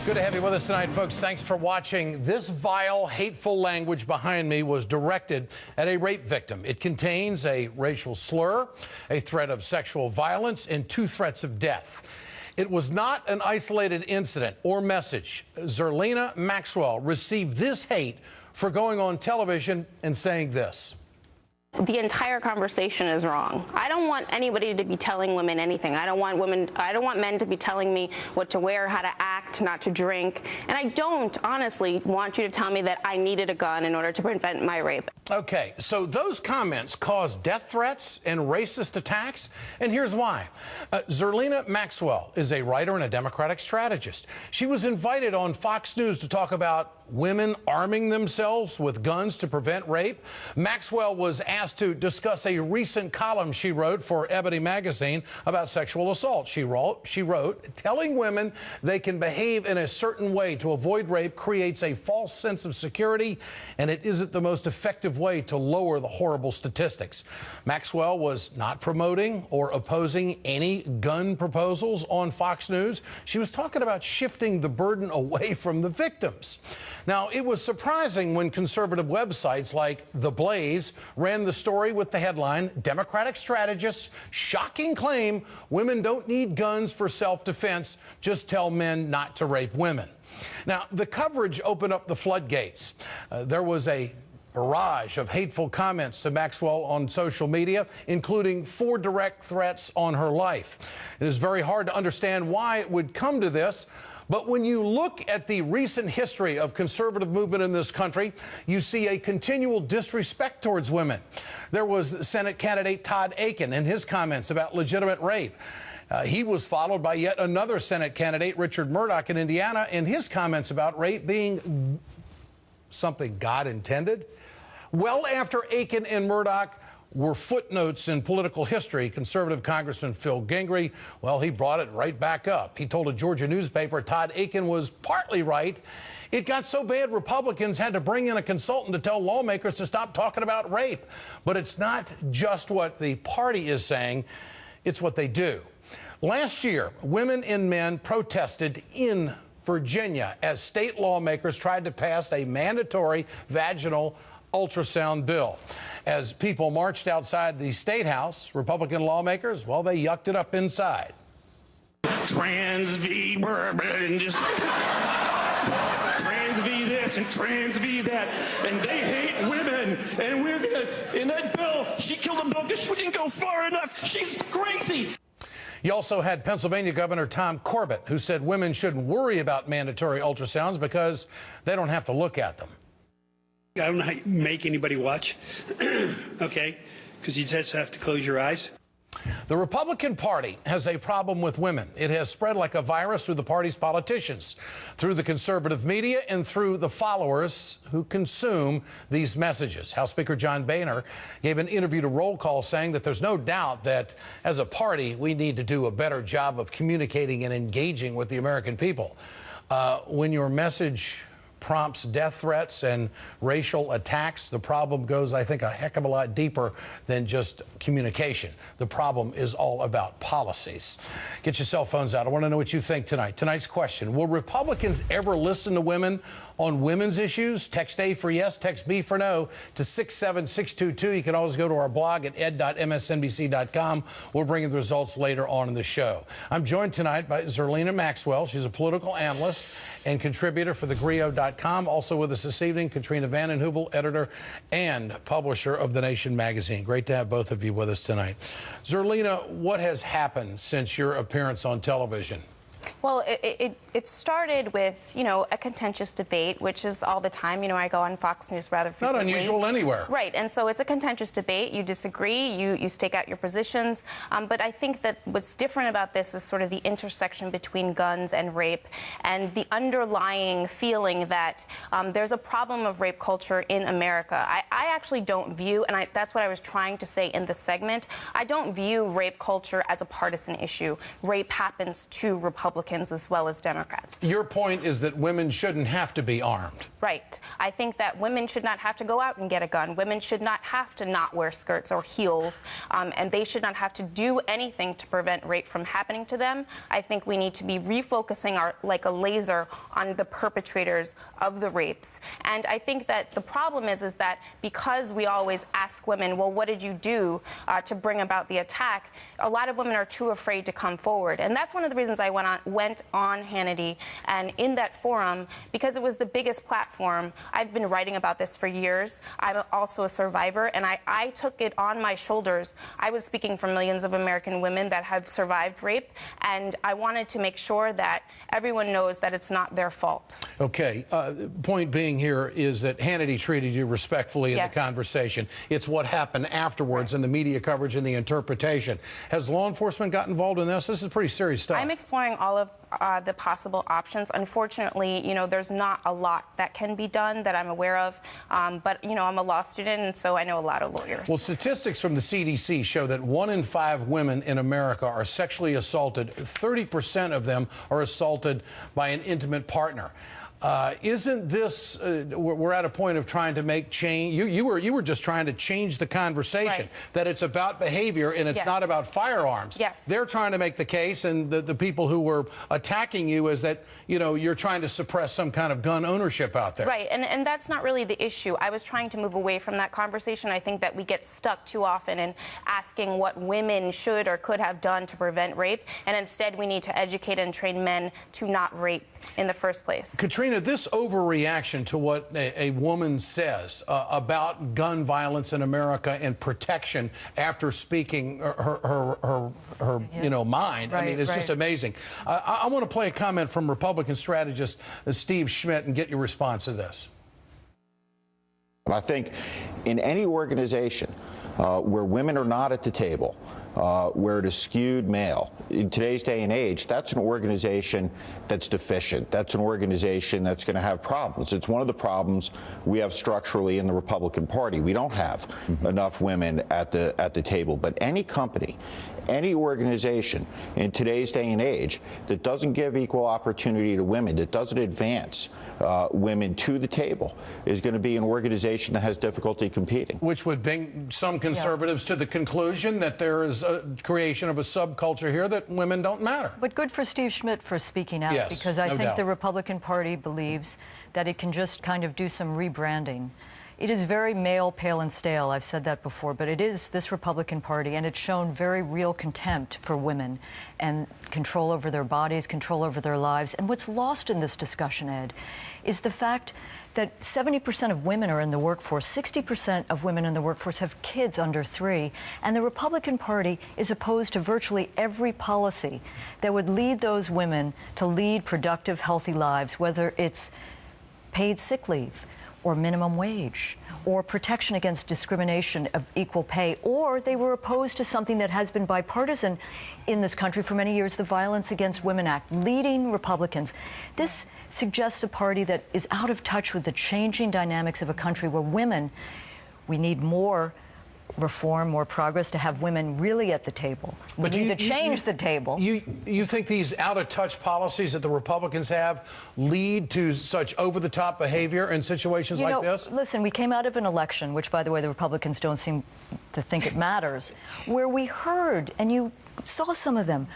Good to have you with us tonight, folks. Thanks for watching. This vile, hateful language behind me was directed at a rape victim. It contains a racial slur, a threat of sexual violence, and 2 threats of death. It was not an isolated incident or message. Zerlina Maxwell received this hate for going on television and saying this. The entire conversation is wrong. I don't want anybody to be telling women anything. I don't want men to be telling me what to wear, how to act, not to drink. And I don't, honestly, want you to tell me that I needed a gun in order to prevent my rape. Okay, so those comments caused death threats and racist attacks, and here's why. Zerlina Maxwell is a writer and a Democratic strategist. She was invited on Fox News to talk about women arming themselves with guns to prevent rape. Maxwell was asked to discuss a recent column she wrote for Ebony magazine about sexual assault. She wrote, telling women they can behave in a certain way to avoid rape creates a false sense of security, and it isn't the most effective way to lower the horrible statistics. Maxwell was not promoting or opposing any gun proposals on Fox News. She was talking about shifting the burden away from the victims. Now, it was surprising when conservative websites like The Blaze ran the story with the headline, Democratic strategists, shocking claim women don't need guns for self-defense, just tell men not to rape women. Now, the coverage opened up the floodgates. There was a barrage of hateful comments to Maxwell on social media, including 4 direct threats on her life. It is very hard to understand why it would come to this. But when you look at the recent history of conservative movement in this country, you see a continual disrespect towards women. There was Senate candidate Todd Akin and his comments about legitimate rape. He was followed by yet another Senate candidate, Richard Murdoch in Indiana, and his comments about rape being something God intended. Well, after Akin and Murdoch were footnotes in political history, conservative Congressman Phil Gingrey, well, he brought it right back up. He told a Georgia newspaper Todd Akin was partly right. It got so bad Republicans had to bring in a consultant to tell lawmakers to stop talking about rape. But it's not just what the party is saying, it's what they do. Last year, women and men protested in Virginia as state lawmakers tried to pass a mandatory vaginal ultrasound bill. As people marched outside the State House, Republican lawmakers, well, they yucked it up inside. Trans V, and just trans V this and trans V that, and they hate women, and we're gonna, in that bill, she killed a bill because we didn't go far enough. She's crazy. You also had Pennsylvania Governor Tom Corbett, who said women shouldn't worry about mandatory ultrasounds because they don't have to look at them. I don't know how you make anybody watch, okay, because you just have to close your eyes. The Republican Party has a problem with women. It has spread like a virus through the party's politicians, through the conservative media, and through the followers who consume these messages. House Speaker John Boehner gave an interview to Roll Call saying that there's no doubt that as a party, we need to do a better job of communicating and engaging with the American people. When your message prompts death threats and racial attacks, the problem goes, I think, a heck of a lot deeper than just communication. The problem is all about policies. Get your cell phones out. I want to know what you think tonight. Tonight's question, will Republicans ever listen to women on women's issues? Text A for yes, text B for no to 67622. You can always go to our blog at ed.msnbc.com. We'll bring you the results later on in the show. I'm joined tonight by Zerlina Maxwell. She's a political analyst and contributor for thegrio.com. Also with us this evening, Katrina Vanden Heuvel, editor and publisher of The Nation magazine. Great to have both of you with us tonight. Zerlina, what has happened since your appearance on television? Well, it started with, a contentious debate, which is all the time. I go on Fox News rather frequently. Not unusual anywhere. Right, and so it's a contentious debate. You disagree, you stake out your positions. But I think that what's different about this is sort of the intersection between guns and rape and the underlying feeling that there's a problem of rape culture in America. I actually don't view, and that's what I was trying to say in this segment, I don't view rape culture as a partisan issue. Rape happens to Republicans. Republicans as well as Democrats. Your point is that women shouldn't have to be armed. Right. I think that women should not have to go out and get a gun. Women should not have to not wear skirts or heels, and they should not have to do anything to prevent rape from happening to them. I think we need to be refocusing like a laser on the perpetrators of the rapes. And I think that the problem is that because we always ask women, well, what did you do to bring about the attack? A lot of women are too afraid to come forward. And that's one of the reasons I went on Hannity and in that forum, because it was the biggest platform. I've been writing about this for years. I'm also a survivor, and I took it on my shoulders. I was speaking for millions of American women that have survived rape, and I wanted to make sure that everyone knows that it's not their fault. Okay. Point being here is that Hannity treated you respectfully in the conversation. It's what happened afterwards and the media coverage and the interpretation. Has law enforcement got involved in this? This is pretty serious stuff. I'm exploring all of the possible options. Unfortunately, you know, there's not a lot that can be done that I'm aware of. But, you know, I'm a law student, and so I know a lot of lawyers. Well, statistics from the CDC show that 1 in 5 women in America are sexually assaulted. 30% of them are assaulted by an intimate partner. Isn't this, we're at a point of trying to make change. You were just trying to change the conversation, that it's about behavior and it's not about firearms. Yes. They're trying to make the case, and the people who were attacking you is that, you know, you're trying to suppress some kind of gun ownership out there. Right, and that's not really the issue. I was trying to move away from that conversation. I think that we get stuck too often in asking what women should or could have done to prevent rape, and instead we need to educate and train men to not rape in the first place. Katrina, this overreaction to what a woman says about gun violence in America and protection after speaking her you know, mind, I mean, it's just amazing. I want to play a comment from Republican strategist Steve Schmidt and get your response to this. I think in any organization where women are not at the table, where it is skewed male, in today's day and age, that's an organization that's deficient. That's an organization that's going to have problems. It's one of the problems we have structurally in the Republican Party. We don't have enough women at the table. But any company, any organization in today's day and age that doesn't give equal opportunity to women, that doesn't advance women to the table, is going to be an organization that has difficulty competing. Which would bring some conservatives to the conclusion that there is a creation of a subculture here that women don't matter. But good for Steve Schmidt for speaking out, because I think the Republican Party believes that it can just kind of do some rebranding. It is very male, pale, and stale. I've said that before, but it is this Republican Party, and it's shown very real contempt for women and control over their bodies, control over their lives. And what's lost in this discussion, Ed, is the fact that 70% of women are in the workforce, 60% of women in the workforce have kids under 3, and the Republican Party is opposed to virtually every policy that would lead those women to lead productive, healthy lives, whether it's paid sick leave, or minimum wage, or protection against discrimination of equal pay, or they were opposed to something that has been bipartisan in this country for many years, the Violence Against Women Act, leading Republicans. This suggests a party that is out of touch with the changing dynamics of a country where women, we need more reform, more progress to have women really at the table. We need to change the table. You think these out-of-touch policies that the Republicans have lead to such over-the-top behavior in situations like this? Listen, we came out of an election, which, by the way, the Republicans don't seem to think it matters, where we heard, and you saw some of them,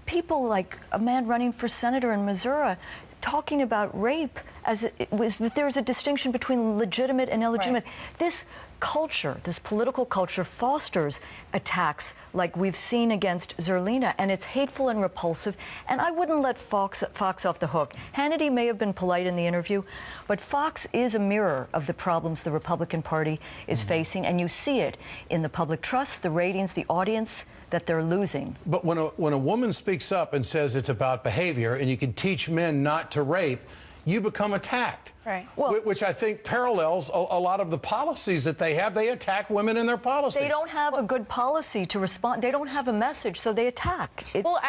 people like a man running for senator in Missouri talking about rape as there's a distinction between legitimate and illegitimate. This culture, this political culture, fosters attacks like we've seen against Zerlina, and it's hateful and repulsive, and I wouldn't let Fox off the hook. Hannity may have been polite in the interview, but Fox is a mirror of the problems the Republican Party is facing, and you see it in the public trust, the ratings, the audience that they're losing. But when a woman speaks up and says it's about behavior and you can teach men not to rape, you become attacked. Right. Well, which I think parallels a lot of the policies that they have. They attack women in their policies. They don't have a good policy to respond. They don't have a message, so they attack. Well,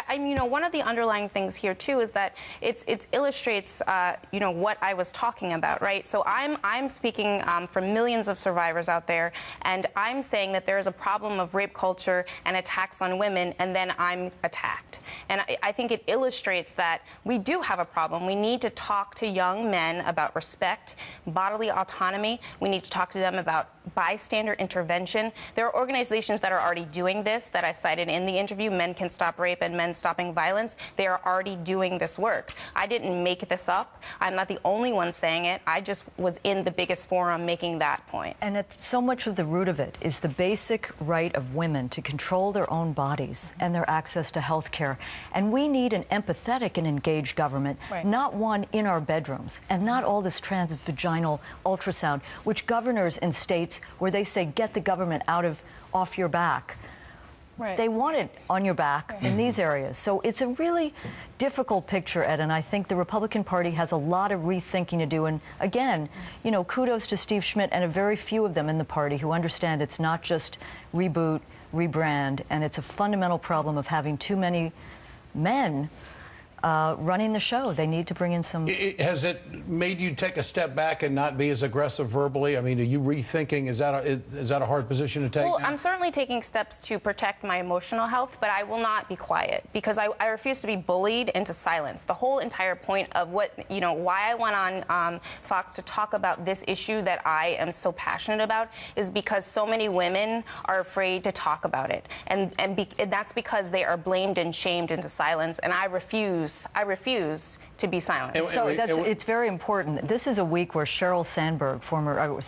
one of the underlying things here too is that it illustrates, what I was talking about, right? So I'm speaking for millions of survivors out there, and I'm saying that there is a problem of rape culture and attacks on women, and then I'm attacked. And I think it illustrates that we do have a problem. We need to talk to young men about respect, bodily autonomy. We need to talk to them about bystander intervention. There are organizations that are already doing this that I cited in the interview, Men Can Stop Rape and Men Stopping Violence. They are already doing this work. I didn't make this up. I'm not the only one saying it. I just was in the biggest forum making that point. And so much of the root of it is the basic right of women to control their own bodies and their access to health care. And we need an empathetic and engaged government, not one in our bedrooms, and not all this transvaginal ultrasound, which governors in states where they say, get the government off your back. Right. They want it on your back in these areas. So it's a really difficult picture, Ed, and I think the Republican Party has a lot of rethinking to do. And again, kudos to Steve Schmidt and a very few of them in the party who understand it's not just reboot, rebrand, and it's a fundamental problem of having too many men running the show. They need to bring in some... Has it made you take a step back and not be as aggressive verbally? I mean, are you rethinking? Is that a hard position to take? Well, now? I'm certainly taking steps to protect my emotional health, but I will not be quiet because I refuse to be bullied into silence. The whole entire point of why I went on Fox to talk about this issue that I am so passionate about is because so many women are afraid to talk about it. And that's because they are blamed and shamed into silence, and I refuse to be silent. It's very important. This is a week where Sheryl Sandberg,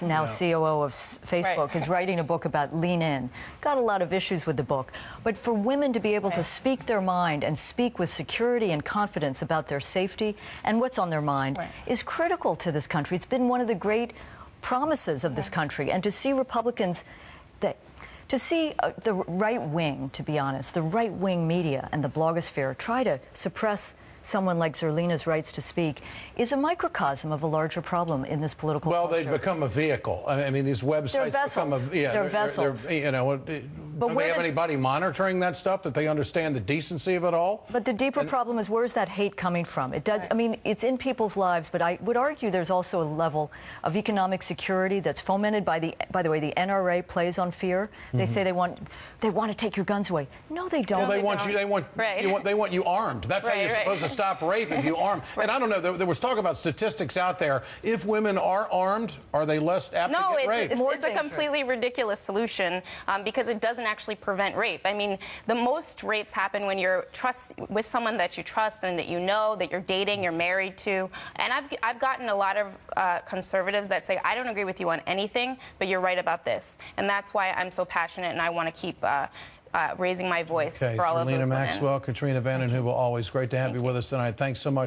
now COO of Facebook, is writing a book about Lean In. Got a lot of issues with the book. But for women to be able to speak their mind and speak with security and confidence about their safety and what's on their mind is critical to this country. It's been one of the great promises of this country. And to see Republicans to see the right wing, to be honest, the right wing media and the blogosphere try to suppress someone like Zerlina's rights to speak is a microcosm of a larger problem in this political culture. They've become a vehicle. I mean, these websites become they're vessels. Do they have anybody monitoring that stuff, that they understand the decency of it all? But the deeper problem is, where's that hate coming from? It does. I mean, it's in people's lives, but I would argue there's also a level of economic security that's fomented by the way, the NRA plays on fear. They say they want to take your guns away. No, they don't. Well, they want you armed. That's how you're supposed to stop rape, if you arm. And I don't know, there was talk about statistics out there. If women are armed, are they less apt to get raped? No, it's a completely ridiculous solution because it doesn't actually prevent rape. I mean, the most rapes happen when you're with someone that you trust and that you know, that you're dating, you're married to. And I've gotten a lot of conservatives that say, I don't agree with you on anything, but you're right about this. And that's why I'm so passionate and I want to keep raising my voice for all of those women. Zerlina Maxwell, Katrina Vanden Heuvel, always great to have you with us tonight. Thanks so much.